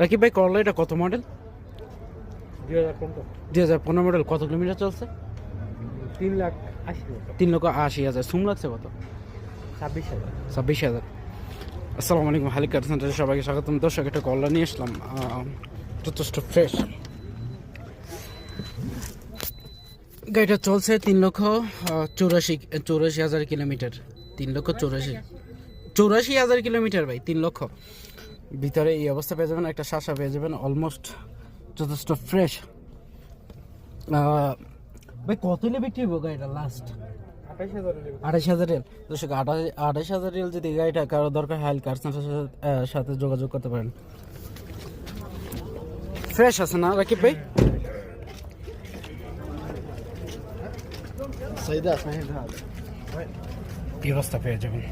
রাকিব ভাই করলা এটা কত মডেল? 2015 2015 মডেল। কত কিলোমিটার চলছে? 3,80,000 3,80,000। সুম লাগছে কত? 26,000 26,000। আসসালামু আলাইকুম, হালিক কার সেন্টারে সবাইকে স্বাগতম। দর্শক, একটা করলা নিয়ে আসলাম, যথেষ্ট ফ্রেশ। গাড়িটা চলছে 3,84,000 কিলোমিটার। 3,84,000 কিলোমিটার ভাই, 3 লক্ষ। ভিতরে এই অবস্থা পেয়ে যাবেন, একটা শাসা পেয়ে যাবেন, অলমোস্ট যথেষ্ট ফ্রেশ। ভাই কত হলে বিক্রি হবো গাড়িটা লাস্ট? 28,000 রিয়াল। দর্শক, 28,000 রিয়াল যদি গাড়িটা কারো দরকার, হাইল কার সেন্টারের সাথে যোগাযোগ করতে পারেন। ফ্রেশ আছে না রাকিব ভাই? এই অবস্থা পেয়ে যাবেন।